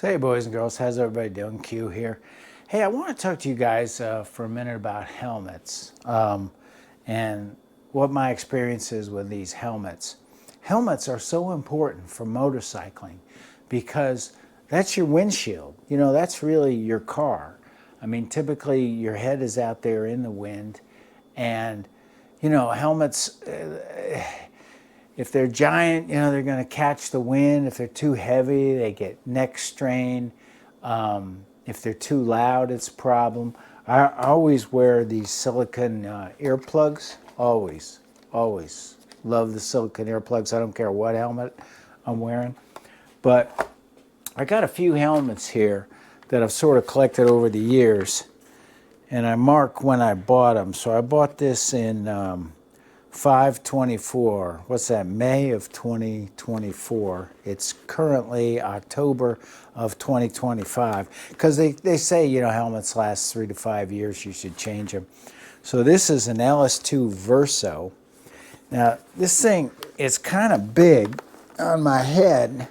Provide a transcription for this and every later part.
So hey boys and girls, how's everybody doing? Q here. Hey, I want to talk to you guys for a minute about helmets and what my experience is with these helmets. Helmets are so important for motorcycling because that's your windshield. You know, that's really your car. I mean, typically your head is out there in the wind and, you know, helmets, if they're giant, you know, they're going to catch the wind. If they're too heavy, they get neck strain. If they're too loud, it's a problem. I always wear these silicone earplugs. Always, always love the silicone earplugs. I don't care what helmet I'm wearing. But I got a few helmets here that I've sort of collected over the years, and I mark when I bought them. So I bought this in 5/24. What's that? May of 2024. It's currently October of 2025 because they say, you know, helmets last 3 to 5 years. You should change them. So this is an LS2 Verso. Now this thing is kind of big on my head.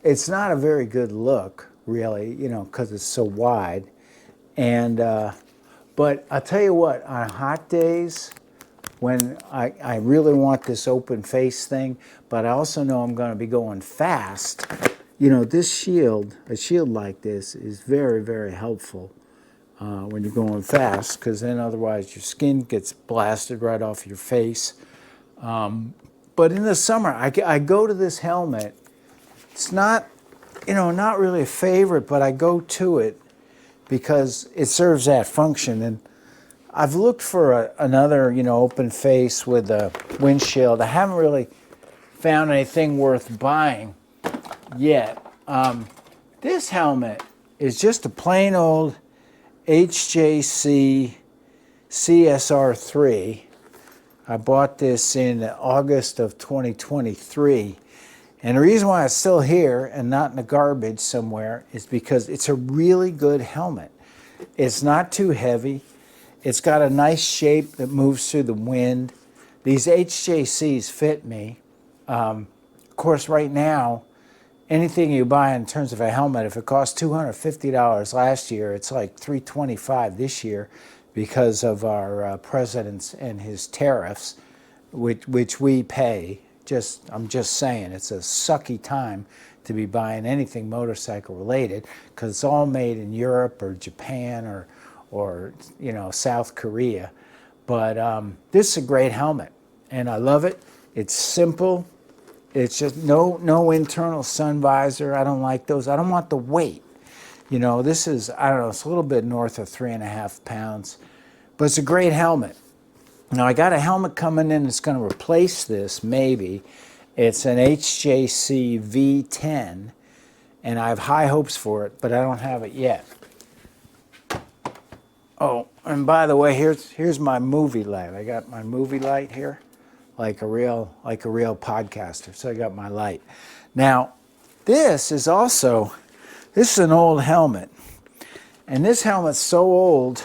It's not a very good look, really, you know, because it's so wide. And but I'll tell you what, on hot days, when I really want this open face thing, but I also know I'm going to be going fast, you know, this shield, a shield like this, is very, very helpful when you're going fast, because then otherwise your skin gets blasted right off your face. But in the summer, I go to this helmet. It's not, you know, not really a favorite, but I go to it because it serves that function. And I've looked for another, you know, open face with a windshield. I haven't really found anything worth buying yet. This helmet is just a plain old HJC CSR3. I bought this in August of 2023. And the reason why it's still here and not in the garbage somewhere is because it's a really good helmet. It's not too heavy. It's got a nice shape that moves through the wind. These HJCs fit me. Of course, right now, anything you buy in terms of a helmet, if it cost $250 last year, it's like $325 this year because of our president and his tariffs, which we pay. I'm just saying, it's a sucky time to be buying anything motorcycle related because it's all made in Europe or Japan or you know, South Korea. But this is a great helmet, and I love it. It's simple. It's just no internal sun visor. I don't like those. I don't want the weight. You know, this is, I don't know, it's a little bit north of 3.5 pounds, but it's a great helmet. Now I got a helmet coming in that's going to replace this, maybe. It's an HJC V10, and I have high hopes for it, but I don't have it yet. Oh, and by the way, here's my movie light. I got my movie light here, like a real podcaster. So I got my light. Now, this is an old helmet, and this helmet's so old,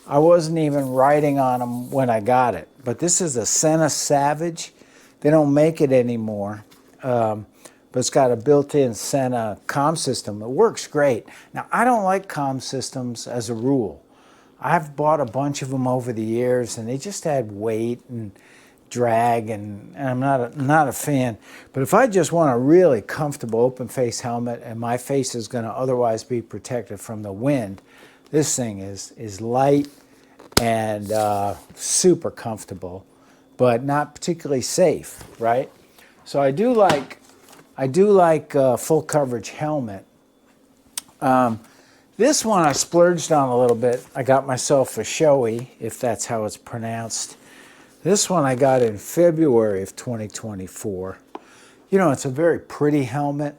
I wasn't even riding on them when I got it. But this is a Sena Savage. They don't make it anymore, but it's got a built-in Sena comm system. It works great. Now, I don't like comm systems as a rule. I've bought a bunch of them over the years, and they just add weight and drag, and I'm not a fan. But if I just want a really comfortable open-face helmet and my face is going to otherwise be protected from the wind, this thing is light and super comfortable, but not particularly safe, right? So I do like a full coverage helmet. This one I splurged on a little bit. I got myself a Shoei, if that's how it's pronounced. This one I got in February of 2024. You know, it's a very pretty helmet.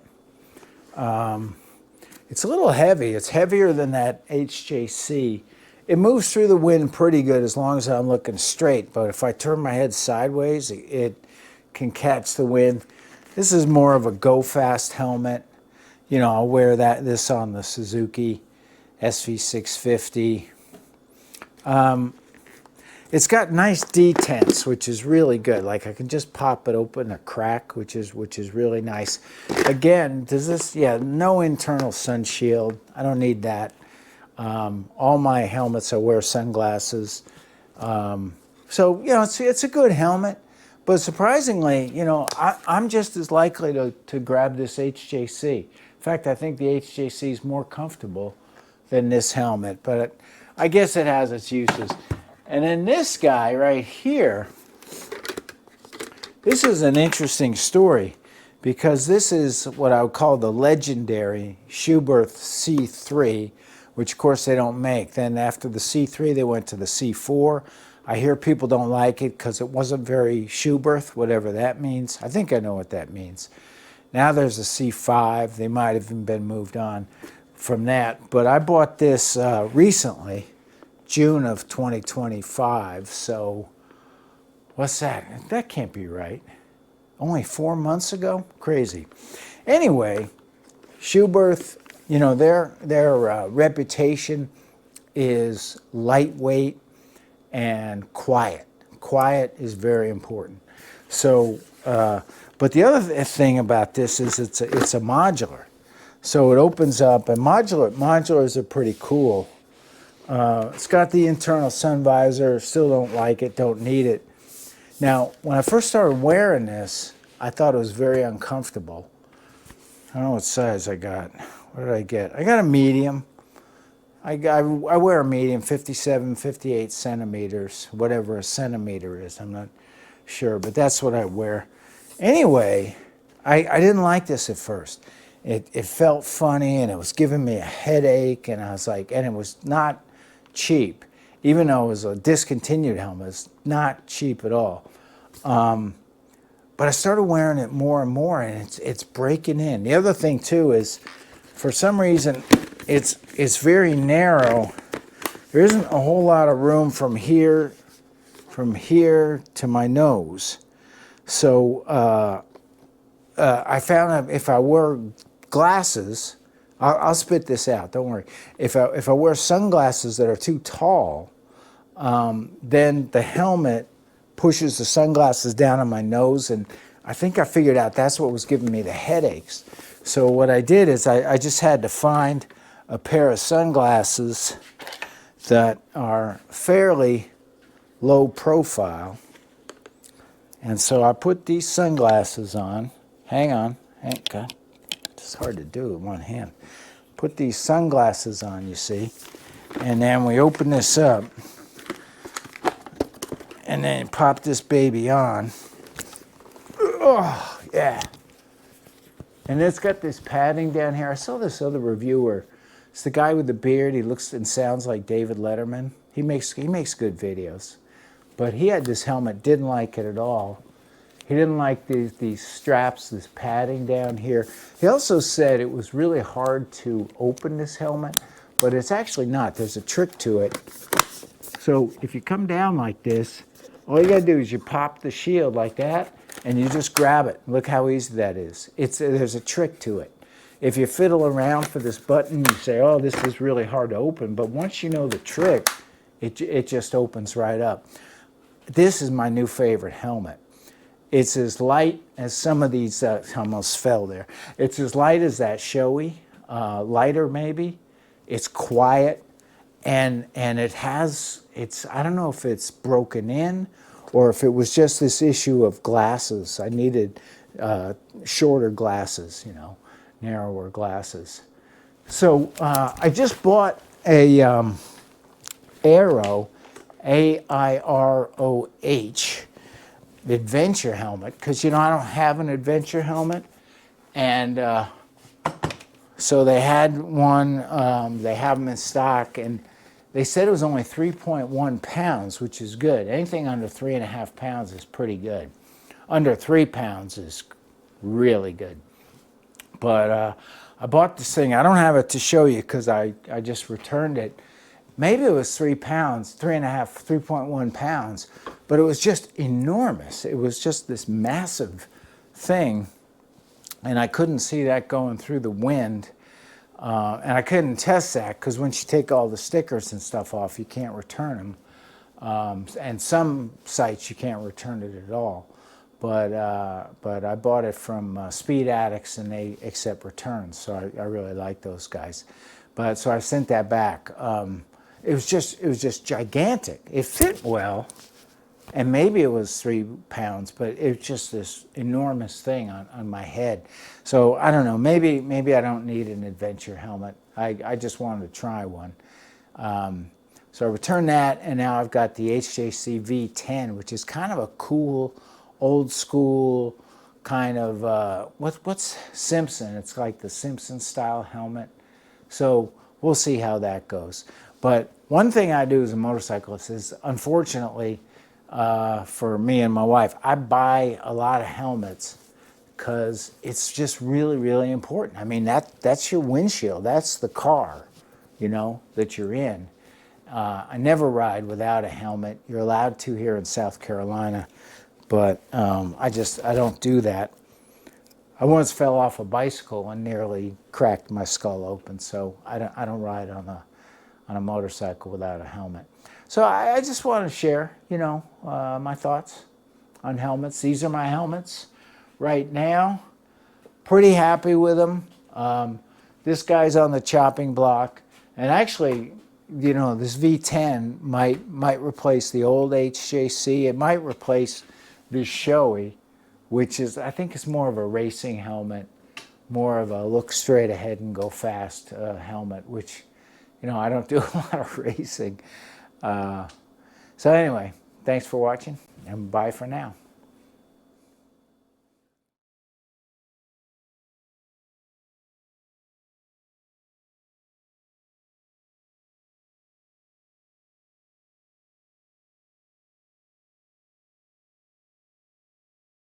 It's a little heavy. It's heavier than that HJC. It moves through the wind pretty good as long as I'm looking straight, but if I turn my head sideways, it can catch the wind. This is more of a go-fast helmet. You know, I'll wear this on the it's got nice detents, which is really good. Like I can just pop it open a crack, which is really nice. Again, does this? Yeah, no internal sun shield. I don't need that. All my helmets, I wear sunglasses. So you know, it's a good helmet. But surprisingly, you know, I'm just as likely to grab this HJC. In fact, I think the HJC is more comfortable than this helmet, but I guess it has its uses. And then this guy right here, this is an interesting story because this is what I would call the legendary Schuberth C3, which of course they don't make. Then after the C3, they went to the C4. I hear people don't like it because it wasn't very Schuberth, whatever that means. I think I know what that means. Now there's a C5. They might have even been moved on from that. But I bought this recently, June of 2025. So what's that? That can't be right. Only 4 months ago? Crazy. Anyway, Schuberth, you know, their reputation is lightweight and quiet. Quiet is very important. So, but the other thing about this is it's a modular. So it opens up, and modulars are pretty cool. It's got the internal sun visor, still don't like it, don't need it. Now, when I first started wearing this, I thought it was very uncomfortable. I don't know what size I got. What did I get? I got a medium. I wear a medium, 57, 58 centimeters, whatever a centimeter is. I'm not sure, but that's what I wear. Anyway, I didn't like this at first. It felt funny, and it was giving me a headache, and I was like, and it was not cheap. Even though it was a discontinued helmet, it's not cheap at all. But I started wearing it more and more, and it's breaking in. The other thing, too, is for some reason, it's very narrow. There isn't a whole lot of room from here to my nose. So I found that if I wear glasses, I'll spit this out, don't worry. If I wear sunglasses that are too tall, then the helmet pushes the sunglasses down on my nose, and I think I figured out that's what was giving me the headaches. So what I did is I just had to find a pair of sunglasses that are fairly low profile. And so I put these sunglasses on. Hang on. God, it's hard to do with one hand. Put these sunglasses on, you see. And then we open this up. And then pop this baby on. Oh, yeah. And it's got this padding down here. I saw this other reviewer. It's the guy with the beard. He looks and sounds like David Letterman. He makes good videos. But he had this helmet, didn't like it at all. He didn't like these straps, this padding down here. He also said it was really hard to open this helmet, but it's actually not. There's a trick to it. So if you come down like this, all you gotta do is you pop the shield like that, and you just grab it. Look how easy that is. There's a trick to it. If you fiddle around for this button, you say, oh, this is really hard to open. But once you know the trick, it just opens right up. This is my new favorite helmet. It's as light as some of these, almost fell there. It's as light as that Shoei, lighter maybe. It's quiet, and it has, I don't know if it's broken in or if it was just this issue of glasses. I needed shorter glasses, you know, narrower glasses. So I just bought a Airo, A-I-R-O-H, adventure helmet, because, you know, I don't have an adventure helmet. And so they had one, they have them in stock, and they said it was only 3.1 pounds, which is good. Anything under 3.5 pounds is pretty good. Under 3 pounds is really good. But I bought this thing. I don't have it to show you because I just returned it. Maybe it was 3 pounds, 3.1 pounds, but it was just enormous. It was just this massive thing, and I couldn't see that going through the wind. And I couldn't test that because once you take all the stickers and stuff off, you can't return them. And some sites you can't return it at all. But I bought it from Speed Addicts, and they accept returns, so I really like those guys. But so I sent that back. It was just gigantic. It fit well, and maybe it was 3 pounds, but it was just this enormous thing on my head. So I don't know. Maybe I don't need an adventure helmet. I just wanted to try one. So I returned that, and now I've got the HJC V10, which is kind of a cool, old school kind of, what's Simpson? It's like the Simpson style helmet. So we'll see how that goes. But one thing I do as a motorcyclist is, unfortunately, for me and my wife, I buy a lot of helmets because it's just really, really important. I mean, that's your windshield. That's the car, you know, that you're in. I never ride without a helmet. You're allowed to here in South Carolina, but I don't do that. I once fell off a bicycle and nearly cracked my skull open, so I don't ride on a motorcycle without a helmet. So I just want to share, you know, my thoughts on helmets. These are my helmets right now. Pretty happy with them. This guy's on the chopping block, and actually, you know, this V10 might replace the old HJC. It might replace this Shoei, which is, I think, is more of a racing helmet, more of a look straight ahead and go fast helmet, which, you know, I don't do a lot of racing. So anyway, thanks for watching, and bye for now.